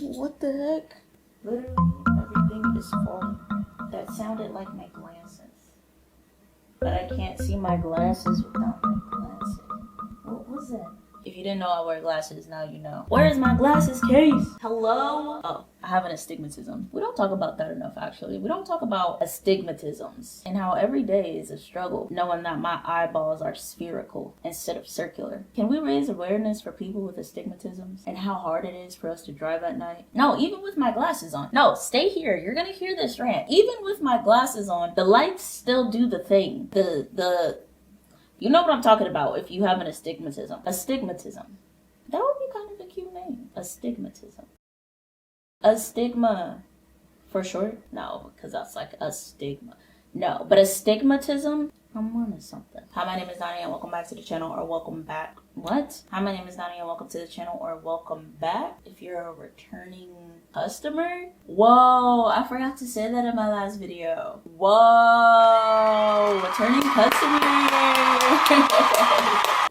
What the heck? Literally everything is falling. That sounded like my glasses. But I can't see my glasses without my glasses. What was that? If you didn't know I wear glasses, now you know. Where is my glasses case? Hello? Oh, I have an astigmatism. We don't talk about that enough, actually. We don't talk about astigmatisms and how every day is a struggle, knowing that my eyeballs are spherical instead of circular. Can we raise awareness for people with astigmatisms and how hard it is for us to drive at night? No, even with my glasses on. No, stay here. You're gonna hear this rant. Even with my glasses on, the lights still do the thing. You know what I'm talking about if you have an astigmatism. Astigmatism. That would be kind of a cute name. Astigmatism. A stigma. For short? No, because that's like a stigma. No, but astigmatism, I'm on to something. Hi, my name is Donnie and welcome back to the channel or welcome back. What? Hi, my name is Donnie and welcome to the channel or welcome back. If you're a returning customer. Whoa, I forgot to say that in my last video. Whoa, returning customer.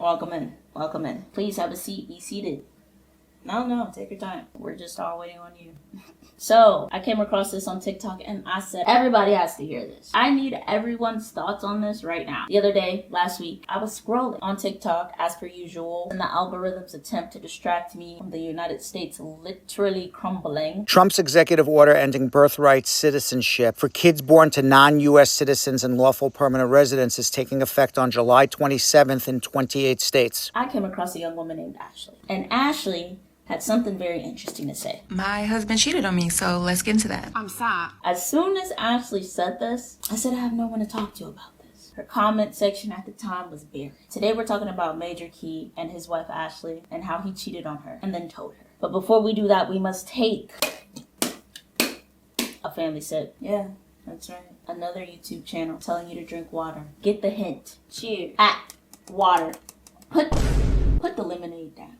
Welcome in, welcome in. Please have a seat, be seated. No, take your time. We're just all waiting on you. So, I came across this on TikTok and I said, everybody has to hear this. I need everyone's thoughts on this right now. The other day, last week, I was scrolling on TikTok as per usual, and the algorithms attempt to distract me from the United States literally crumbling. Trump's executive order ending birthright citizenship for kids born to non-U.S. citizens and lawful permanent residents is taking effect on July 27th in 28 states. I came across a young woman named Ashley. And Ashley had something very interesting to say. My husband cheated on me, so let's get into that. I'm sad. As soon as Ashley said this, I said I have no one to talk to about this. Her comment section at the time was buried. Today we're talking about Major Key and his wife Ashley and how he cheated on her and then told her. But before we do that, we must take a family sip. Yeah, that's right. Another YouTube channel telling you to drink water. Get the hint. Cheers. At water. Put the lemonade down.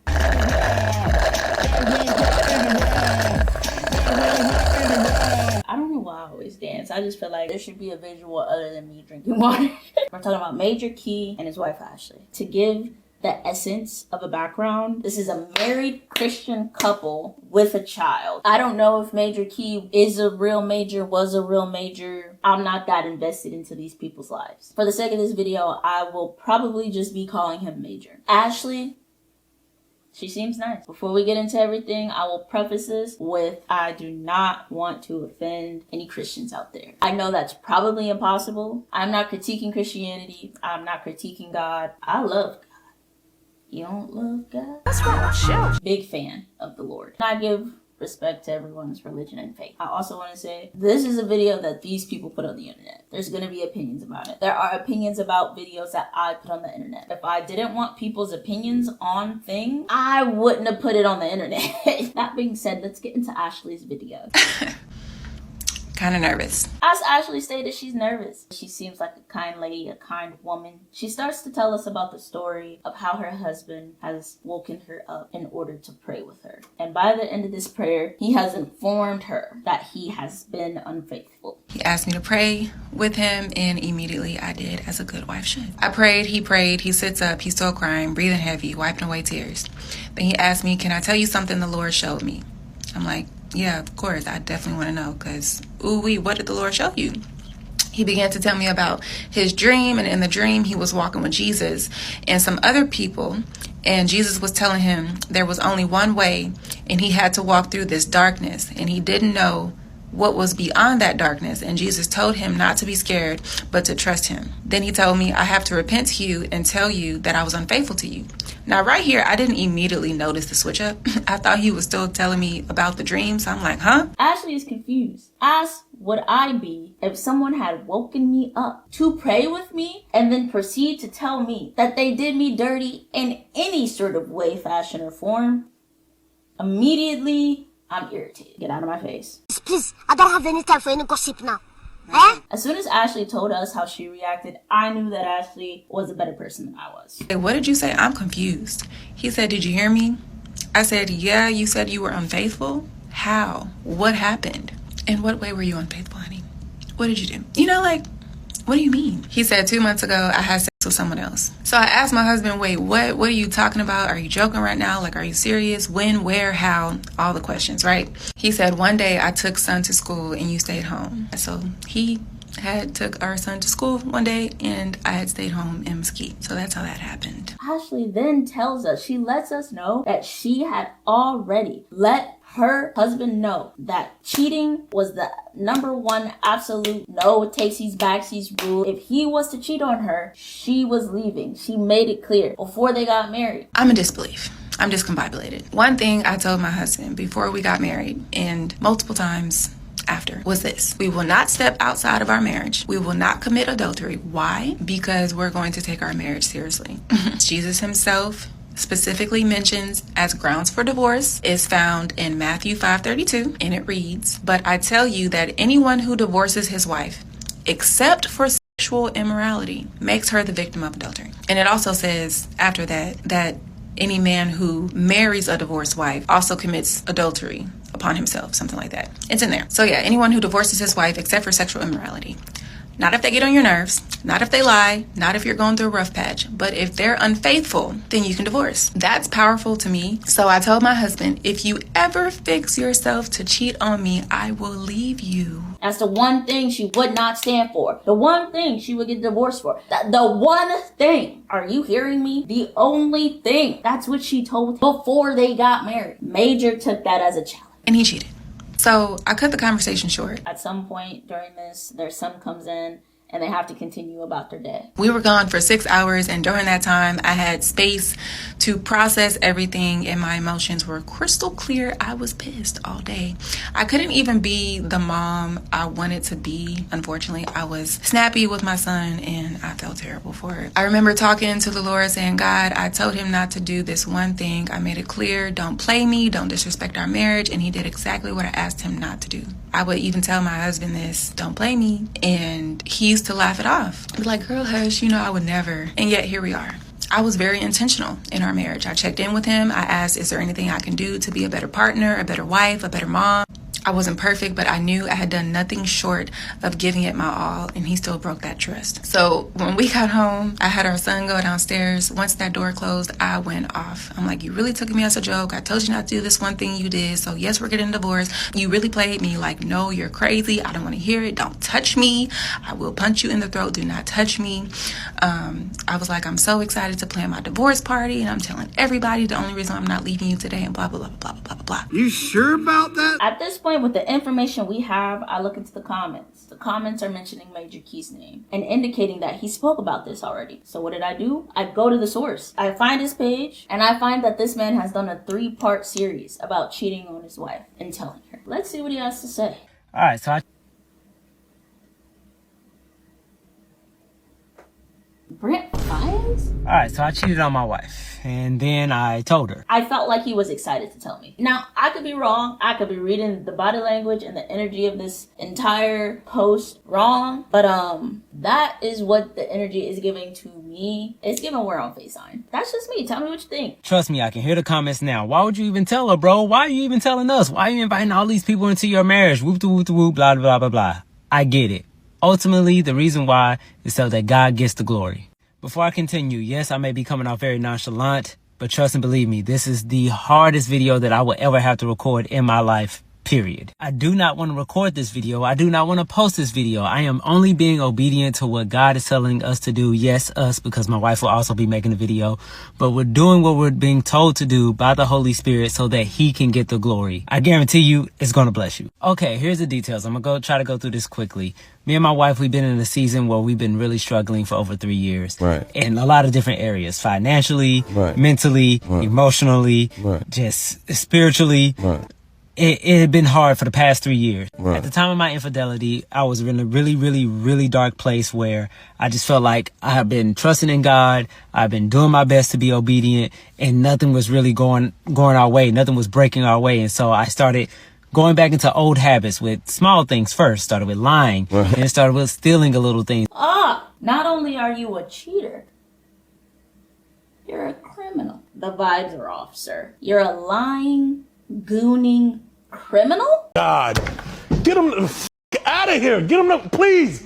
I don't know why I always dance. I just feel like there should be a visual other than me drinking water. We're talking about Major Key and his wife Ashley. To give the essence of a background, this is a married Christian couple with a child. I don't know if Major Key is a real major, was a real major. I'm not that invested into these people's lives. For the sake of this video, I will probably just be calling him Major. Ashley, she seems nice. Before we get into everything, I will preface this with I do not want to offend any Christians out there. I know that's probably impossible. I'm not critiquing Christianity. I'm not critiquing God. I love God. You don't love God? That's right, sure. Big fan of the Lord. I give respect to everyone's religion and faith. I also want to say, this is a video that these people put on the internet. There's going to be opinions about it. There are opinions about videos that I put on the internet. If I didn't want people's opinions on things, I wouldn't have put it on the internet. That being said, let's get into Ashley's video. Kind of nervous. As Ashley stated, she's nervous. She seems like a kind lady, a kind woman. She starts to tell us about the story of how her husband has woken her up in order to pray with her. And by the end of this prayer, he has informed her that he has been unfaithful. He asked me to pray with him, and immediately I did, as a good wife should. I prayed, he sits up, he's still crying, breathing heavy, wiping away tears. Then he asked me, can I tell you something the Lord showed me? I'm like, yeah, of course. I definitely want to know because, ooh-wee, what did the Lord show you? He began to tell me about his dream, and in the dream, he was walking with Jesus and some other people, and Jesus was telling him there was only one way, and he had to walk through this darkness, and he didn't know what was beyond that darkness, and Jesus told him not to be scared, but to trust him. Then he told me, I have to repent to you and tell you that I was unfaithful to you. Now, right here, I didn't immediately notice the switch up. I thought he was still telling me about the dream, so I'm like, huh? Ashley is confused. As would I be if someone had woken me up to pray with me and then proceed to tell me that they did me dirty in any sort of way, fashion, or form. Immediately, I'm irritated. Get out of my face. Please, I don't have any time for any gossip now. Eh? As soon as Ashley told us how she reacted, I knew that Ashley was a better person than I was. Hey, what did you say? I'm confused. He said, did you hear me? I said, yeah, you said you were unfaithful. How? What happened? In what way were you unfaithful, honey? What did you do? You know, like, What do you mean? He said 2 months ago I had sex with someone else. So I asked my husband, wait, what are you talking about? Are you joking right now? Like, are you serious? When, where, how? All the questions, right? He said, one day I took son to school and you stayed home. So he had took our son to school one day and I had stayed home in Mesquite. So that's how that happened. Ashley then tells us, she lets us know that she had already let her husband know that cheating was the number one absolute no takesies backsies rule. If he was to cheat on her, she was leaving. She made it clear before they got married. I'm in disbelief. I'm discombobulated. One thing I told my husband before we got married and multiple times after was this: we will not step outside of our marriage. We will not commit adultery. Why? Because we're going to take our marriage seriously. Jesus himself specifically mentions as grounds for divorce is found in Matthew 5:32, and it reads, "But I tell you that anyone who divorces his wife, except for sexual immorality, makes her the victim of adultery." And it also says after that any man who marries a divorced wife also commits adultery upon himself, something like that. It's in there. So yeah, anyone who divorces his wife except for sexual immorality. Not if they get on your nerves, not if they lie, not if you're going through a rough patch, but if they're unfaithful, then you can divorce. That's powerful to me. So I told my husband, if you ever fix yourself to cheat on me, I will leave you. That's the one thing she would not stand for. The one thing she would get divorced for. The one thing. Are you hearing me? The only thing. That's what she told him before they got married. Major took that as a challenge. And he cheated. So I cut the conversation short. At some point during this, their son comes in and they have to continue about their day. We were gone for 6 hours, and during that time, I had space to process everything, and my emotions were crystal clear. I was pissed all day. I couldn't even be the mom I wanted to be. Unfortunately, I was snappy with my son, and I felt terrible for it. I remember talking to the Lord, saying, God, I told him not to do this one thing. I made it clear, don't play me, don't disrespect our marriage, and he did exactly what I asked him not to do. I would even tell my husband this, don't play me, and he used to laugh it off. Be like, girl, hush, I would never. And yet here we are. I was very intentional in our marriage. I checked in with him. I asked, is there anything I can do to be a better partner, a better wife, a better mom? I wasn't perfect, but I knew I had done nothing short of giving it my all, and he still broke that trust. So when we got home, I had our son go downstairs. Once that door closed, I went off. I'm like, you really took me as a joke. I told you not to do this one thing you did. So yes, we're getting divorced. You really played me like, no, you're crazy. I don't want to hear it. Don't touch me. I will punch you in the throat. Do not touch me. I was like, I'm so excited to plan my divorce party, and I'm telling everybody the only reason I'm not leaving you today, and blah, blah, blah, blah, blah, blah, blah. You sure about that? At this point, with the information we have, I look into the comments. The comments are mentioning Major Key's name and indicating that he spoke about this already. So what did I do? I go to the source. I find his page, and I find that this man has done a 3-part series about cheating on his wife and telling her. Let's see what he has to say. All right, so Brent Fiennes? I cheated on my wife, and then I told her. I felt like he was excited to tell me. Now, I could be wrong. I could be reading the body language and the energy of this entire post wrong. But that is what the energy is giving to me. It's giving we're on FaceTime. That's just me. Tell me what you think. Trust me, I can hear the comments now. Why would you even tell her, bro? Why are you even telling us? Why are you inviting all these people into your marriage? Whoop, whoop, whoop, blah, blah, blah, blah. I get it. Ultimately, the reason why is so that God gets the glory. Before I continue, yes, I may be coming off very nonchalant, but trust and believe me, this is the hardest video that I will ever have to record in my life, period. I do not want to record this video. I do not want to post this video. I am only being obedient to what God is telling us to do. Yes, us, because my wife will also be making the video, but we're doing what we're being told to do by the Holy Spirit so that he can get the glory. I guarantee you it's going to bless you. Okay, here's the details. I'm going to try to go through this quickly. Me and my wife, we've been in a season where we've been really struggling for over 3 years. Right. In a lot of different areas, financially, right, mentally, right, emotionally, right, just spiritually. Right. It had been hard for the past 3 years. Right. At the time of my infidelity, I was in a really, really, really dark place where I just felt like I had been trusting in God. I've been doing my best to be obedient, and nothing was really going our way. Nothing was breaking our way. And so I started going back into old habits with small things first. Started with lying, right, and started with stealing a little thing. Not only are you a cheater, you're a criminal. The vibes are off, sir. You're a lying, gooning criminal? God, get him the out of here. Get him the, please.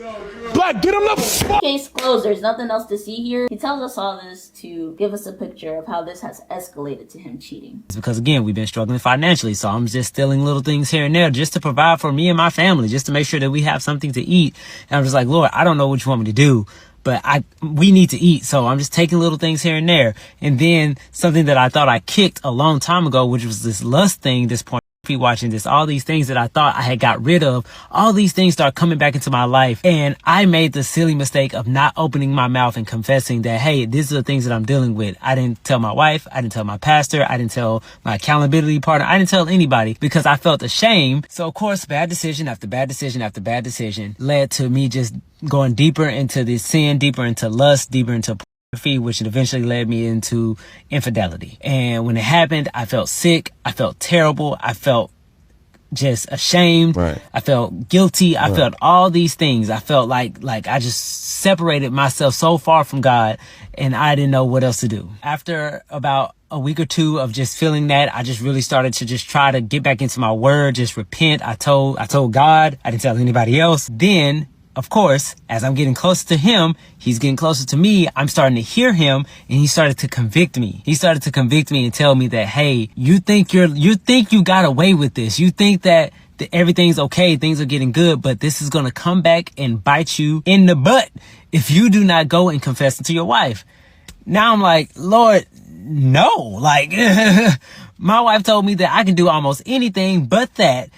Black, get him the. Case closed. There's nothing else to see here. He tells us all this to give us a picture of how this has escalated to him cheating. It's because, again, we've been struggling financially. So I'm just stealing little things here and there just to provide for me and my family, just to make sure that we have something to eat. And I'm just like, Lord, I don't know what you want me to do, but we need to eat. So I'm just taking little things here and there. And then something that I thought I kicked a long time ago, which was this lust thing, this pornography watching, this, all these things that I thought I had got rid of, all these things start coming back into my life. And I made the silly mistake of not opening my mouth and confessing that, hey, these are the things that I'm dealing with. I didn't tell my wife. I didn't tell my pastor. I didn't tell my accountability partner. I didn't tell anybody because I felt ashamed. So of course, bad decision after bad decision after bad decision led to me just going deeper into this sin, deeper into lust, deeper into pornography, which eventually led me into infidelity. And when it happened, I felt sick. I felt terrible. I felt just ashamed. Right. I felt guilty. I felt all these things. I felt like I just separated myself so far from God, and I didn't know what else to do. After about a week or two of just feeling that, I just really started to just try to get back into my word, just repent. I told God. I didn't tell anybody else. Then, of course, as I'm getting closer to him, he's getting closer to me. I'm starting to hear him, and he started to convict me. He started to convict me and tell me that, hey, you think you got away with this. You think that everything's okay. Things are getting good, but this is going to come back and bite you in the butt if you do not go and confess it to your wife. Now I'm like, Lord, no, like, my wife told me that I can do almost anything but that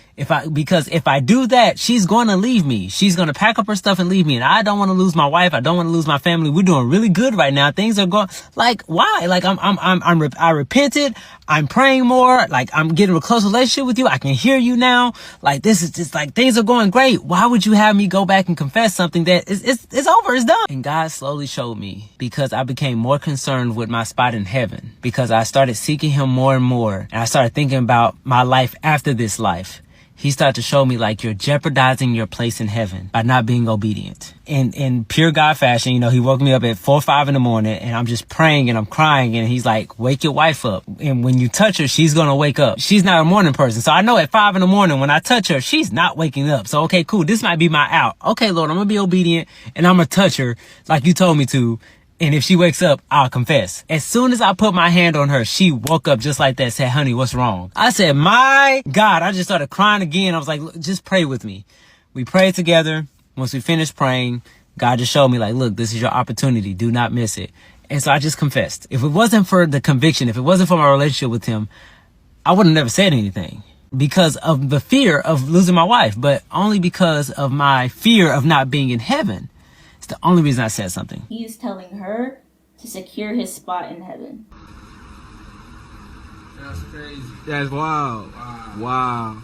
because if I do that, she's going to leave me. She's going to pack up her stuff and leave me. And I don't want to lose my wife. I don't want to lose my family. We're doing really good right now. Things are going like, why? Like I repented. I'm praying more. Like I'm getting a close relationship with you. I can hear you now. Like this is just like things are going great. Why would you have me go back and confess something that it's over? It's done. And God slowly showed me because I became more concerned with my spot in heaven because I started seeking him more and more. And I started thinking about my life after this life. He started to show me like you're jeopardizing your place in heaven by not being obedient. In pure God fashion, you know, he woke me up at 4 or 5 in the morning and I'm just praying and I'm crying and he's like, wake your wife up. And when you touch her, she's going to wake up. She's not a morning person. So I know at 5 in the morning when I touch her, she's not waking up. So, okay, cool. This might be my out. Okay, Lord, I'm going to be obedient and I'm going to touch her like you told me to. And if she wakes up, I'll confess. As soon as I put my hand on her, she woke up just like that, said, honey, what's wrong? I said, my God, I just started crying again. I was like, look, just pray with me. We prayed together. Once we finished praying, God just showed me like, look, this is your opportunity. Do not miss it. And so I just confessed. If it wasn't for the conviction, if it wasn't for my relationship with him, I would have never said anything because of the fear of losing my wife, but only because of my fear of not being in heaven. The only reason I said something. He is telling her to secure his spot in heaven. That's crazy. That's wild. Wow.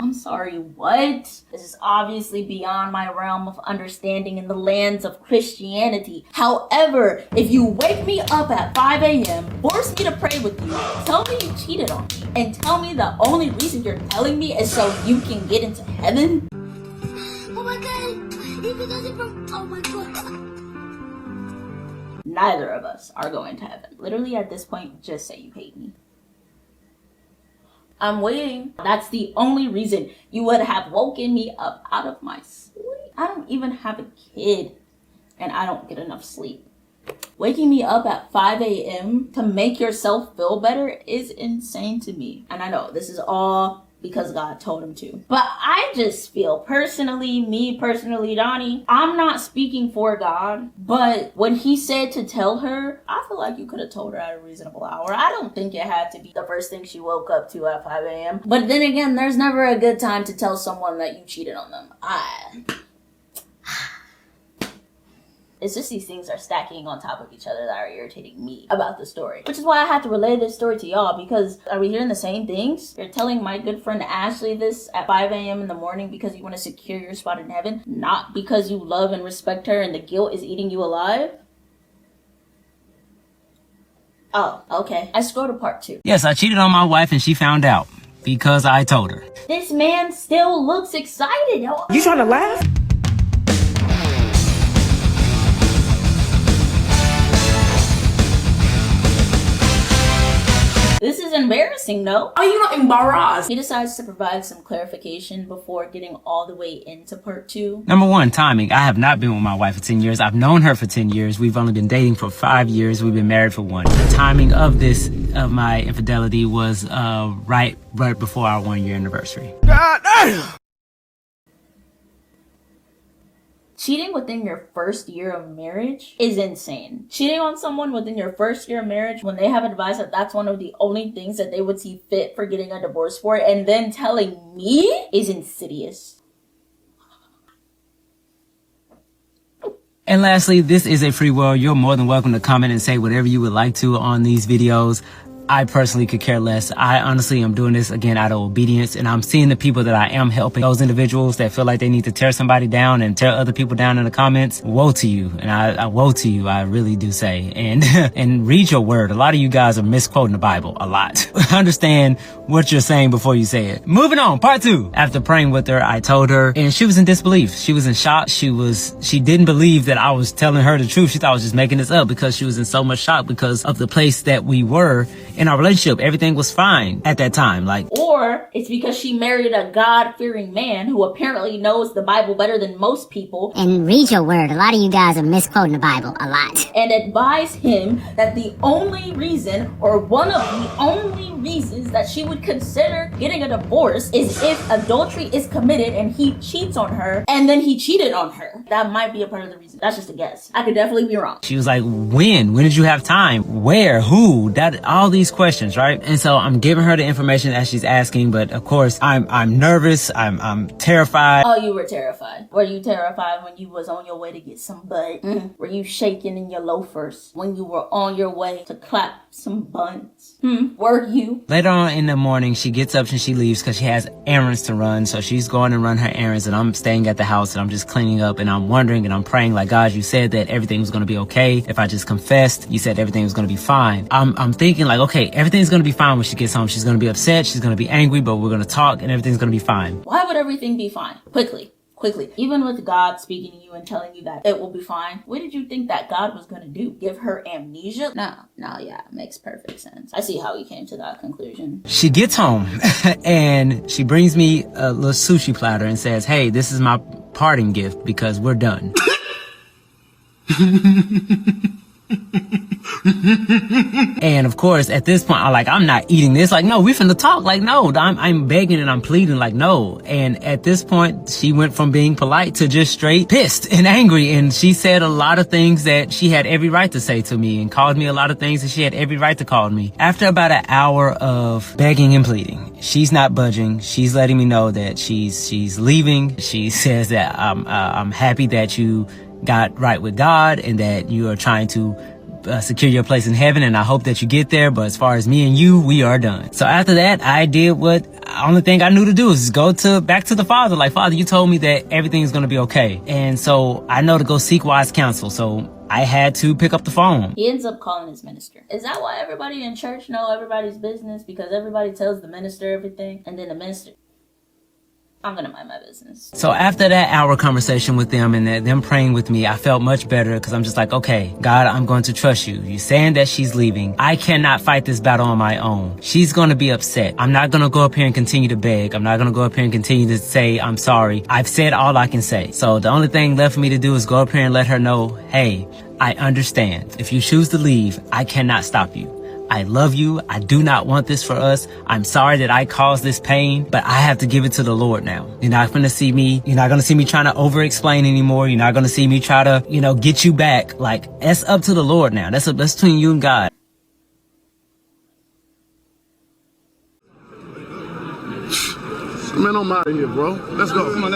I'm sorry, what? This is obviously beyond my realm of understanding in the lands of Christianity. However, if you wake me up at 5 a.m., force me to pray with you, tell me you cheated on me, and tell me the only reason you're telling me is so you can get into heaven? Oh my god! If it doesn't from... Oh my god! Neither of us are going to heaven. Literally at this point, just say you hate me. I'm waiting. That's the only reason you would have woken me up out of my sleep. I don't even have a kid and I don't get enough sleep. Waking me up at 5 a.m. to make yourself feel better is insane to me. And I know this is all because God told him to. But I just feel me personally, Donnie, I'm not speaking for God, but when he said to tell her, I feel like you could have told her at a reasonable hour. I don't think it had to be the first thing she woke up to at 5 a.m. But then again, there's never a good time to tell someone that you cheated on them. It's just these things are stacking on top of each other that are irritating me about the story. Which is why I have to relay this story to y'all, because are we hearing the same things? You're telling my good friend Ashley this at 5 a.m. in the morning because you want to secure your spot in heaven, not because you love and respect her and the guilt is eating you alive? Oh, okay. I scrolled to part 2. Yes, I cheated on my wife and she found out because I told her. This man still looks excited. You trying to laugh? This is embarrassing, no? Are you not embarrassed? He decides to provide some clarification before getting all the way into part 2. Number one, timing. I have not been with my wife for 10 years. I've known her for 10 years. We've only been dating for 5 years. We've been married for 1. The timing of my infidelity was right before our 1-year anniversary. God damn! Cheating within your first year of marriage is insane. Cheating on someone within your first year of marriage when they have advised that that's one of the only things that they would see fit for getting a divorce for, and then telling me, is insidious. And lastly, this is a free world. You're more than welcome to comment and say whatever you would like to on these videos. I personally could care less. I honestly am doing this again out of obedience, and I'm seeing the people that I am helping, those individuals that feel like they need to tear somebody down and tear other people down in the comments. Woe to you. And I woe to you, I really do say. And and read your word. A lot of you guys are misquoting the Bible a lot. Understand what you're saying before you say it. Moving on, part 2. After praying with her, I told her, and she was in disbelief. She was in shock. She didn't believe that I was telling her the truth. She thought I was just making this up because she was in so much shock because of the place that we were in our relationship. Everything was fine at that time. Or it's because she married a God-fearing man who apparently knows the Bible better than most people. And read your word. A lot of you guys are misquoting the Bible a lot. And advise him that the only reason, or one of the only reasons, that she would consider getting a divorce is if adultery is committed and he cheats on her, and then he cheated on her. That might be a part of the reason. That's just a guess. I could definitely be wrong. She was like, when did you have time? Where? Who? All these questions, right? And so I'm giving her the information as she's asking, but of course I'm nervous. I'm terrified. Oh, you were terrified. Were you terrified when you was on your way to get some butt? Were you shaking in your loafers when you were on your way to clap some buns? Were you? Later on in the morning, she gets up and she leaves because she has errands to run. So she's going to run her errands, and I'm staying at the house and I'm just cleaning up, and I'm wondering and I'm praying like, God, you said that everything was going to be okay. If I just confessed, you said everything was going to be fine. I'm thinking like, okay, everything's going to be fine when she gets home. She's going to be upset. She's going to be angry, but we're going to talk and everything's going to be fine. Why would everything be fine? Quickly. Even with God speaking to you and telling you that it will be fine, what did you think that God was going to do? Give her amnesia? No, yeah, makes perfect sense. I see how he came to that conclusion. She gets home and she brings me a little sushi platter and says, hey, this is my parting gift because we're done. And of course, at this point, I'm not eating this. Like, no, we finna talk. Like, no, I'm begging and I'm pleading. Like, no. And at this point, she went from being polite to just straight pissed and angry. And she said a lot of things that she had every right to say to me, and called me a lot of things that she had every right to call me. After about an hour of begging and pleading, she's not budging. She's letting me know that she's leaving. She says that I'm happy that you got right with God and that you are trying to secure your place in heaven, and I hope that you get there, but as far as me and you, we are done. So after that, I did what only thing I knew to do is go back to the Father. Like, Father, you told me that everything is going to be okay. And so I know to go seek wise counsel. So I had to pick up the phone. He ends up calling his minister. Is that why everybody in church know everybody's business? Because everybody tells the minister everything, and then the minister... I'm gonna mind my business. So after that hour conversation with them and them praying with me, I felt much better because I'm just like, okay, God, I'm going to trust you. You're saying that she's leaving. I cannot fight this battle on my own. She's going to be upset. I'm not going to go up here and continue to beg. I'm not going to go up here and continue to say, I'm sorry. I've said all I can say. So the only thing left for me to do is go up here and let her know, hey, I understand. If you choose to leave, I cannot stop you. I love you. I do not want this for us. I'm sorry that I caused this pain, but I have to give it to the Lord now. You're not going to see me trying to over-explain anymore. You're not going to see me try to, get you back. Like, that's up to the Lord now. That's between you and God. Man, I'm out of here, bro. Let's go. Come on,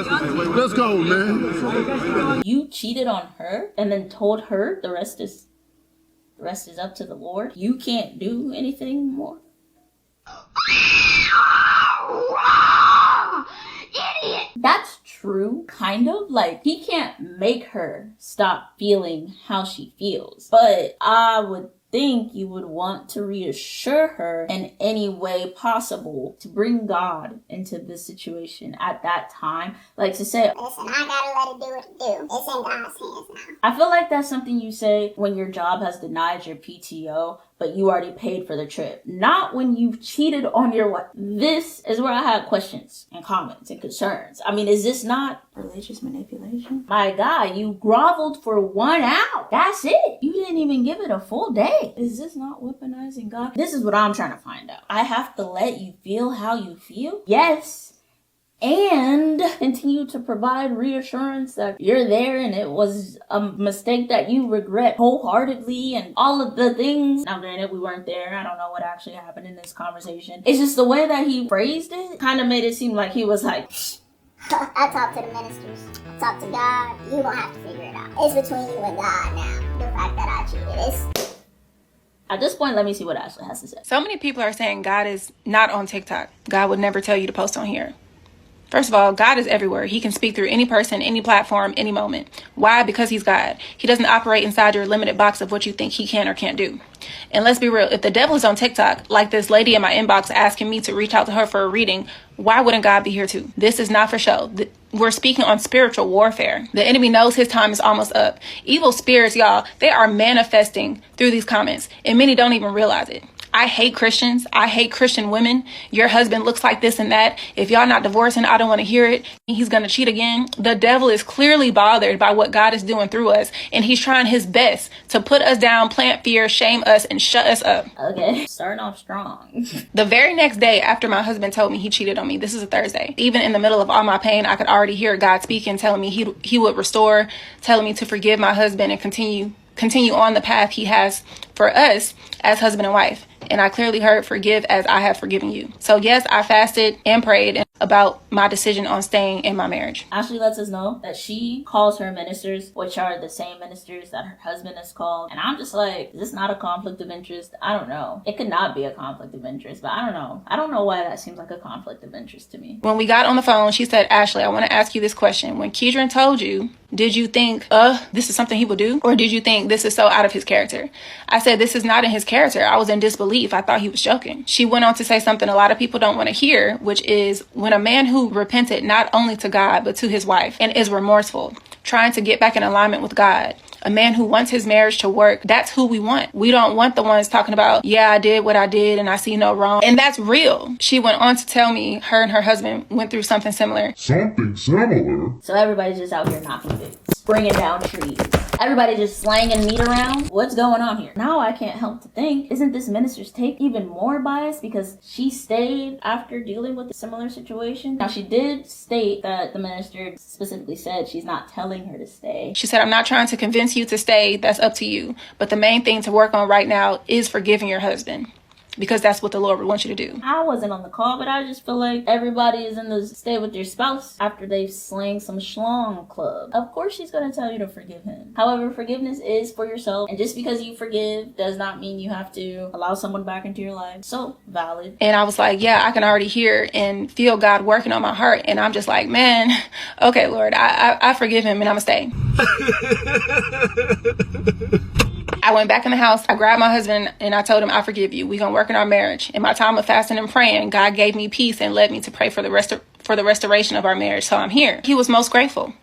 let's go, man. You cheated on her and then told her the rest is up to the Lord. You can't do anything more. Idiot! That's true, kind of. Like, he can't make her stop feeling how she feels. But I would think you would want to reassure her in any way possible to bring God into this situation at that time. Like, to say, listen, I gotta let it do what it do. It's in God's hands now. I feel like that's something you say when your job has denied your PTO, but you already paid for the trip. Not when you've cheated on your wife. This is where I have questions and comments and concerns. I mean, is this not religious manipulation? My God, you groveled for 1 hour. That's it. You didn't even give it a full day. Is this not weaponizing God? This is what I'm trying to find out. I have to let you feel how you feel? Yes. And continue to provide reassurance that you're there and it was a mistake that you regret wholeheartedly and all of the things. Now, granted, we weren't there. I don't know what actually happened in this conversation. It's just the way that he phrased it kind of made it seem like he was like, I talk to the ministers. I talk to God. You gonna have to figure it out. It's between you and God now. The fact that I cheated. At this point, let me see what Ashley has to say. So many people are saying God is not on TikTok. God would never tell you to post on here. First of all, God is everywhere. He can speak through any person, any platform, any moment. Why? Because he's God. He doesn't operate inside your limited box of what you think he can or can't do. And let's be real, if the devil is on TikTok, like this lady in my inbox asking me to reach out to her for a reading, why wouldn't God be here too? This is not for show. We're speaking on spiritual warfare. The enemy knows his time is almost up. Evil spirits, y'all, they are manifesting through these comments, and many don't even realize it. I hate Christians. I hate Christian women. Your husband looks like this and that. If y'all not divorcing, I don't want to hear it. He's going to cheat again. The devil is clearly bothered by what God is doing through us. And he's trying his best to put us down, plant fear, shame us, and shut us up. Okay, starting off strong. The very next day after my husband told me he cheated on me, this is a Thursday. Even in the middle of all my pain, I could already hear God speaking, telling me he would restore, telling me to forgive my husband and continue on the path he has for us as husband and wife. And I clearly heard, forgive as I have forgiven you. So yes, I fasted and prayed about my decision on staying in my marriage. Ashley lets us know that she calls her ministers, which are the same ministers that her husband is called. And I'm just like, is this not a conflict of interest? I don't know. It could not be a conflict of interest, but I don't know. I don't know why that seems like a conflict of interest to me. When we got on the phone, she said, Ashley, I want to ask you this question. When Keedron told you, did you think, this is something he would do? Or did you think this is so out of his character? I said, this is not in his character. I was in disbelief. I thought he was joking. She went on to say something a lot of people don't want to hear, which is when a man who repented not only to God, but to his wife and is remorseful, trying to get back in alignment with God, a man who wants his marriage to work, that's who we want. We don't want the ones talking about, yeah, I did what I did and I see no wrong. And that's real. She went on to tell me her and her husband went through something similar. Something similar? So everybody's just out here knocking boots, bringing down trees. Everybody just slanging meat around. What's going on here? Now I can't help to think, isn't this minister's take even more biased because she stayed after dealing with a similar situation? Now she did state that the minister specifically said she's not telling her to stay. She said, I'm not trying to convince you to stay. That's up to you. But the main thing to work on right now is forgiving your husband. Because that's what the Lord would want you to do. I wasn't on the call, but I just feel like everybody is in the stay with your spouse after they've slang some schlong club. Of course she's going to tell you to forgive him. However, forgiveness is for yourself. And just because you forgive does not mean you have to allow someone back into your life. So, valid. And I was like, yeah, I can already hear and feel God working on my heart. And I'm just like, man, okay, Lord, I forgive him and I'm going to stay. I went back in the house. I grabbed my husband and I told him, I forgive you. We're going to work in our marriage. In my time of fasting and praying, God gave me peace and led me to pray for the restoration of our marriage. So I'm here. He was most grateful.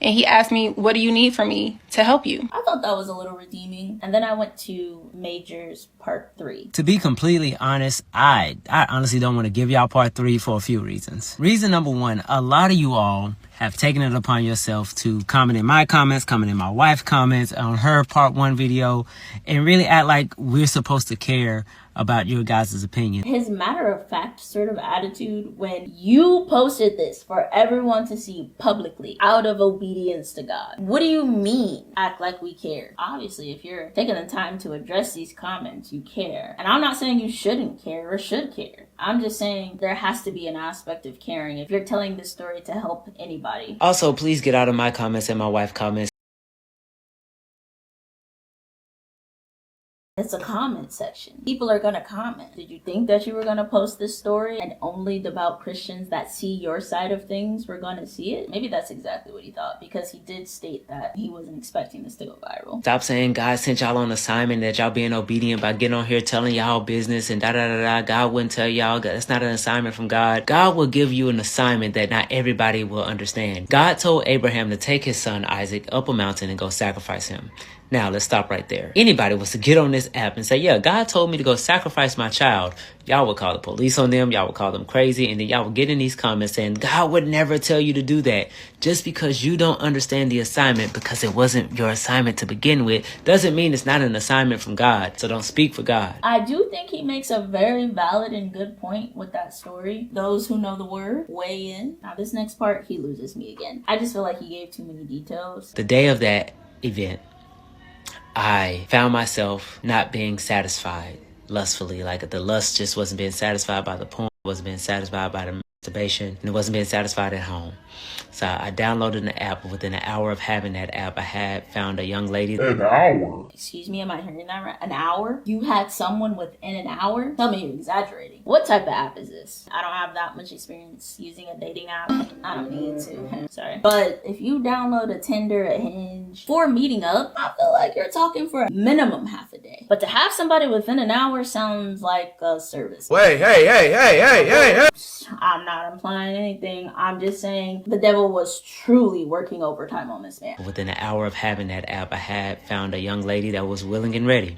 And he asked me, what do you need from me to help you? I thought that was a little redeeming. And then I went to Major's part 3. To be completely honest, I honestly don't want to give y'all part 3 for a few reasons. Reason number 1, a lot of you all have taken it upon yourself to comment in my comments, comment in my wife's comments on her part 1 video, and really act like we're supposed to care about your guys' opinion. His matter-of-fact sort of attitude when you posted this for everyone to see publicly out of obedience to God. What do you mean, act like we care? Obviously, if you're taking the time to address these comments, you care. And I'm not saying you shouldn't care or should care. I'm just saying there has to be an aspect of caring if you're telling this story to help anybody. Also, please get out of my comments and my wife's comments. It's a comment section. People are going to comment. Did you think that you were going to post this story and only devout Christians that see your side of things were going to see it? Maybe that's exactly what he thought, because he did state that he wasn't expecting this to go viral. Stop saying God sent y'all on assignment, that y'all being obedient by getting on here telling y'all business and da-da-da-da. God wouldn't tell y'all. That's not an assignment from God. God will give you an assignment that not everybody will understand. God told Abraham to take his son Isaac up a mountain and go sacrifice him. Now, let's stop right there. Anybody was to get on this app and say, yeah, God told me to go sacrifice my child, y'all would call the police on them, y'all would call them crazy, and then y'all would get in these comments saying, God would never tell you to do that. Just because you don't understand the assignment, because it wasn't your assignment to begin with, doesn't mean it's not an assignment from God. So don't speak for God. I do think he makes a very valid and good point with that story. Those who know the word, weigh in. Now, this next part, he loses me again. I just feel like he gave too many details. The day of that event, I found myself not being satisfied lustfully. Like the lust just wasn't being satisfied by the porn, wasn't being satisfied by the masturbation, and it wasn't being satisfied at home. So I downloaded an app. Within an hour of having that app, I had found a young lady. An hour? Excuse me, am I hearing that right? An hour? You had someone within an hour? Tell me you're exaggerating. What type of app is this? I don't have that much experience using a dating app. I don't need to. Sorry. But if you download a Tinder, a Hinge, for meeting up, I feel like you're talking for a minimum half a day. But to have somebody within an hour sounds like a service. Wait, hey. I'm not implying anything. I'm just saying the devil was truly working overtime on this man. Within an hour of having that app, I had found a young lady that was willing and ready.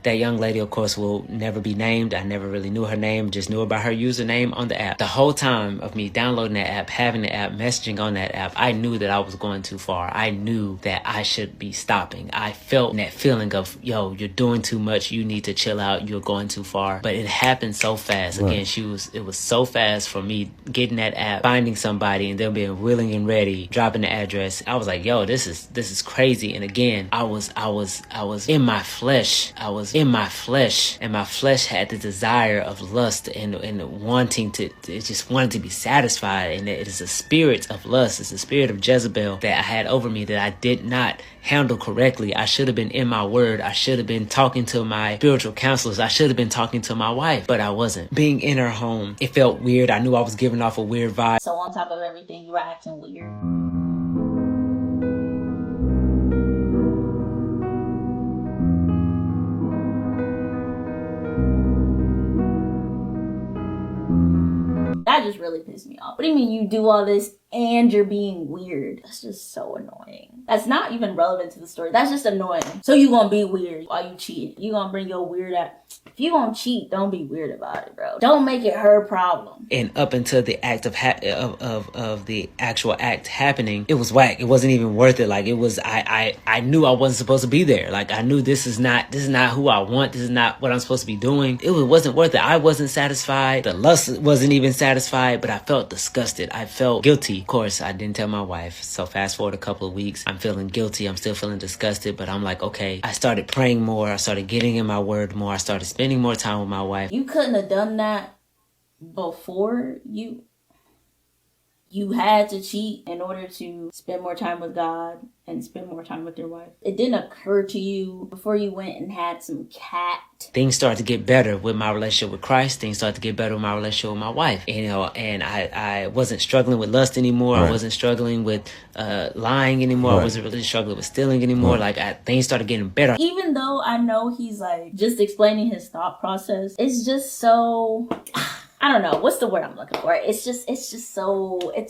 That young lady, of course, will never be named. I never really knew her name, just knew about her username on the app. The whole time of me downloading that app, having the app, messaging on that app, I knew that I was going too far. I knew that I should be stopping. I felt that feeling of, yo, you're doing too much. You need to chill out. You're going too far. But it happened so fast. Again, it was so fast for me getting that app, finding somebody, and them being willing and ready, dropping the address. I was like, yo, this is crazy. And again, I was in my flesh. I was in my flesh, and my flesh had the desire of lust and wanting to, it just wanted to be satisfied. And it is a spirit of lust, it's a spirit of Jezebel that I had over me that I did not handle correctly. I should have been in my word. I should have been talking to my spiritual counselors. I should have been talking to my wife, but I wasn't. Being in her home, it felt weird. I knew I was giving off a weird vibe. So on top of everything, you were acting weird. That just really pissed me off. What do you mean you do all this and you're being weird? That's just so annoying. That's not even relevant to the story. That's just annoying. So you gonna be weird while you cheat. You gonna bring your weird ass. If you gonna cheat, don't be weird about it, bro. Don't make it her problem. And up until the act of the actual act happening, it was whack. It wasn't even worth it. Like it was, I knew I wasn't supposed to be there. Like I knew this is not who I want. This is not what I'm supposed to be doing. It wasn't worth it. I wasn't satisfied. The lust wasn't even satisfied, but I felt disgusted. I felt guilty. Of course, I didn't tell my wife. So fast forward a couple of weeks, I'm feeling guilty. I'm still feeling disgusted, but I'm like, okay. I started praying more. I started getting in my word more. I started spending more time with my wife. You couldn't have done that before you had to cheat in order to spend more time with God and spend more time with your wife. It didn't occur to you before you went and had some cat. Things started to get better with my relationship with Christ. Things started to get better with my relationship with my wife. And I wasn't struggling with lust anymore. Right. I wasn't struggling with lying anymore. Right. I wasn't really struggling with stealing anymore. Right. Like things started getting better. Even though I know he's like just explaining his thought process, it's just so... I don't know. What's the word I'm looking for? It's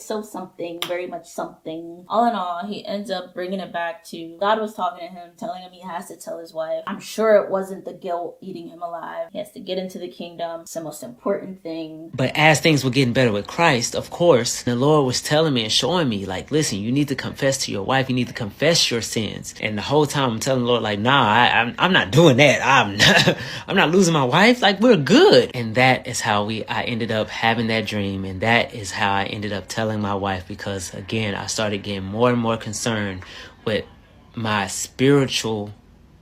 so something, very much something. All in all, he ends up bringing it back to God was talking to him, telling him he has to tell his wife. I'm sure it wasn't the guilt eating him alive. He has to get into the kingdom. It's the most important thing. But as things were getting better with Christ, of course, the Lord was telling me and showing me, like, listen, you need to confess to your wife. You need to confess your sins. And the whole time I'm telling the Lord, like, nah, I'm not doing that. I'm not losing my wife. Like, we're good. And that is how I ended up having that dream, and that is how I ended up telling my wife, because again I started getting more and more concerned with my spiritual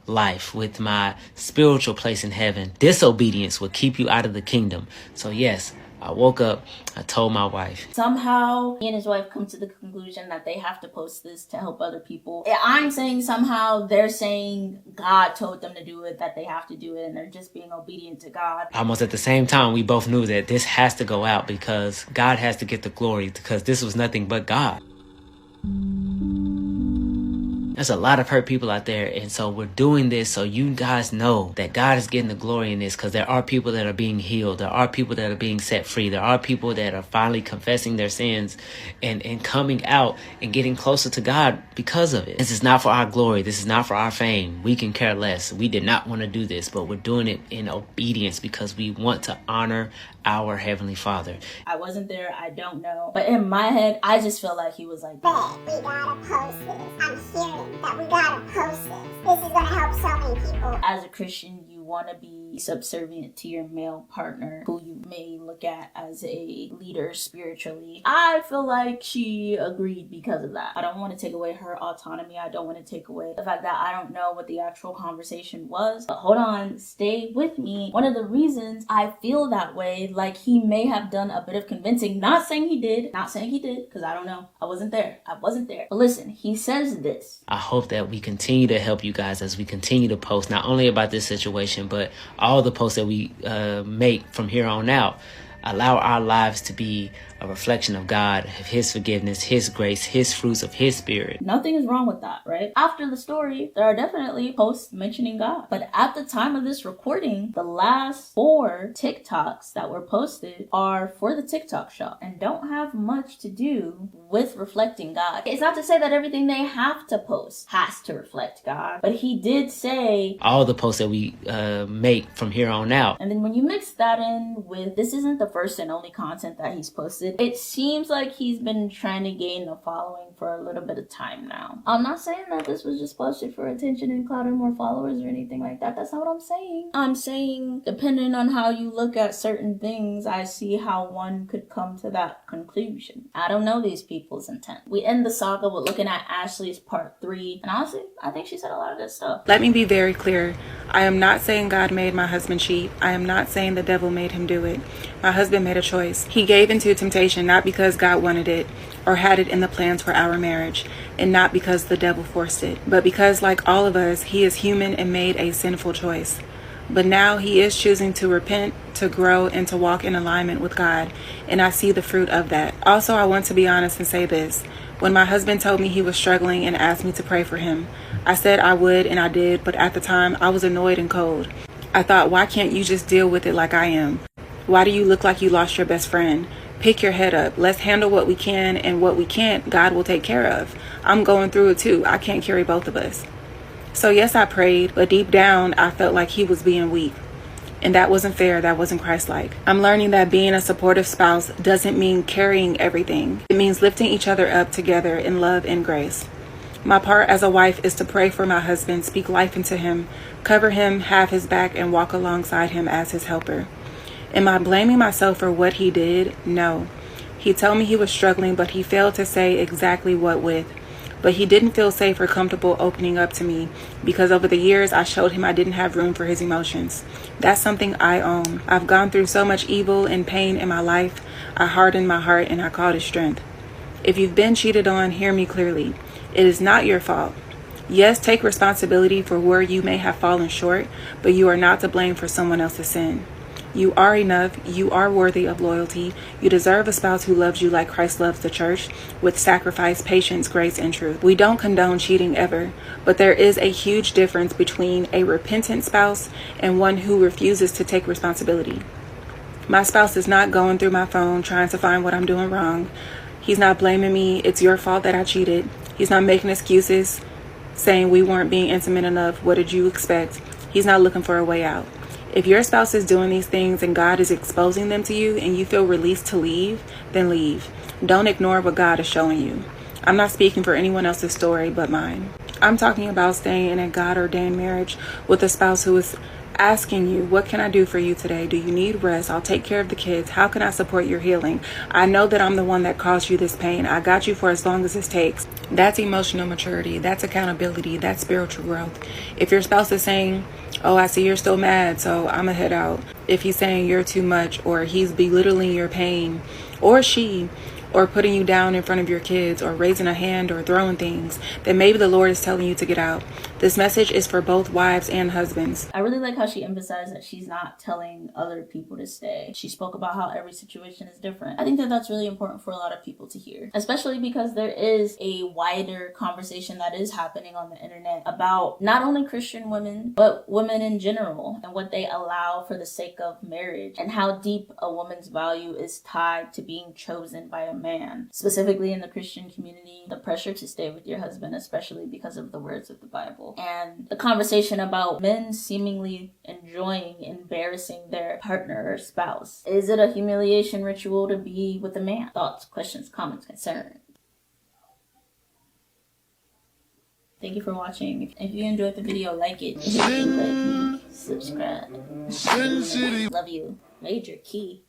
life, with my spiritual place in heaven. Disobedience will keep you out of the kingdom. So yes, I woke up, I told my wife. Somehow, he and his wife come to the conclusion that they have to post this to help other people. I'm saying somehow they're saying God told them to do it, that they have to do it, and they're just being obedient to God. Almost at the same time, we both knew that this has to go out because God has to get the glory, because this was nothing but God. There's a lot of hurt people out there. And so we're doing this so you guys know that God is getting the glory in this, because there are people that are being healed. There are people that are being set free. There are people that are finally confessing their sins and coming out and getting closer to God because of it. This is not for our glory. This is not for our fame. We can care less. We did not want to do this, but we're doing it in obedience because we want to honor our Heavenly Father. I wasn't there. I don't know. But in my head, I just feel like he was like, Babe, we gotta post this. I'm hearing that we gotta post this. This is gonna help so many people. as a Christian, you want to be subservient to your male partner, who you may look at as a leader spiritually. I feel like she agreed because of that. I don't want to take away her autonomy. I don't want to take away the fact that I don't know what the actual conversation was. But hold on, stay with me. One of the reasons I feel that way, like he may have done a bit of convincing, not saying he did, because I don't know. I wasn't there. But listen, he says this. I hope that we continue to help you guys as we continue to post not only about this situation, but all the posts that we make from here on out. Allow our lives to be a reflection of God, of His forgiveness, His grace, His fruits of His Spirit. Nothing is wrong with that, right? After the story, there are definitely posts mentioning God. But at the time of this recording, the last 4 TikToks that were posted are for the TikTok shop and don't have much to do with reflecting God. It's not to say that everything they have to post has to reflect God, but he did say all the posts that we make from here on out. And then when you mix that in with this isn't the first and only content that he's posted, it seems like he's been trying to gain a following for a little bit of time now. I'm not saying that this was just posted for attention and clout and more followers or anything like that. That's not what I'm saying. I'm saying depending on how you look at certain things, I see how one could come to that conclusion. I don't know these people's intent. We end the saga with looking at Ashley's part 3, and honestly, I think she said a lot of good stuff. Let me be very clear. I am not saying God made my husband cheat. I am not saying the devil made him do it. My husband made a choice. He gave into temptation not because God wanted it or had it in the plans for our marriage, and not because the devil forced it, but because, like all of us, he is human and made a sinful choice. But now he is choosing to repent, to grow, and to walk in alignment with God, and I see the fruit of that. Also, I want to be honest and say this. When my husband told me he was struggling and asked me to pray for him, I said I would, and I did, but at the time, I was annoyed and cold. I thought, why can't you just deal with it like I am? Why do you look like you lost your best friend? Pick your head up. Let's handle what we can, and what we can't, God will take care of. I'm going through it too. I can't carry both of us. So yes, I prayed, but deep down, I felt like he was being weak. And that wasn't fair. That wasn't Christ-like. I'm learning that being a supportive spouse doesn't mean carrying everything. It means lifting each other up together in love and grace. My part as a wife is to pray for my husband, speak life into him, cover him, have his back, and walk alongside him as his helper. Am I blaming myself for what he did? No. He told me he was struggling, but he failed to say exactly what with. But he didn't feel safe or comfortable opening up to me because over the years I showed him I didn't have room for his emotions. That's something I own. I've gone through so much evil and pain in my life. I hardened my heart and I called it strength. If you've been cheated on, hear me clearly. It is not your fault. Yes, take responsibility for where you may have fallen short, but you are not to blame for someone else's sin. You are enough. You are worthy of loyalty. You deserve a spouse who loves you like Christ loves the church, with sacrifice, patience, grace, and truth. We don't condone cheating ever, but there is a huge difference between a repentant spouse and one who refuses to take responsibility. My spouse is not going through my phone trying to find what I'm doing wrong. He's not blaming me. It's your fault that I cheated. He's not making excuses, saying we weren't being intimate enough. What did you expect? He's not looking for a way out. If your spouse is doing these things and God is exposing them to you and you feel released to leave, then leave. Don't ignore what God is showing you. I'm not speaking for anyone else's story but mine. I'm talking about staying in a God-ordained marriage with a spouse who is asking you, what can I do for you today? Do you need rest? I'll take care of the kids. How can I support your healing? I know that I'm the one that caused you this pain. I got you for as long as it takes. That's emotional maturity. That's accountability. That's spiritual growth. If your spouse is saying, oh, I see you're still mad, so I'm gonna head out. If he's saying you're too much, or he's belittling your pain, or she, or putting you down in front of your kids, or raising a hand or throwing things, then maybe the Lord is telling you to get out. This message is for both wives and husbands. I really like how she emphasized that she's not telling other people to stay. She spoke about how every situation is different. I think that that's really important for a lot of people to hear, especially because there is a wider conversation that is happening on the internet about not only Christian women, but women in general and what they allow for the sake of marriage and how deep a woman's value is tied to being chosen by a man. Specifically in the Christian community, the pressure to stay with your husband, especially because of the words of the Bible. And the conversation about men seemingly enjoying embarrassing their partner or spouse. Is it a humiliation ritual to be with a man? Thoughts, questions, comments, concerns? Thank you for watching. If you enjoyed the video, like it, hit the like, subscribe. Love you. Major key.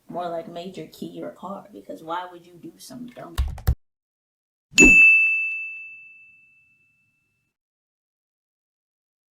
More like major key your car, because why would you do something dumb?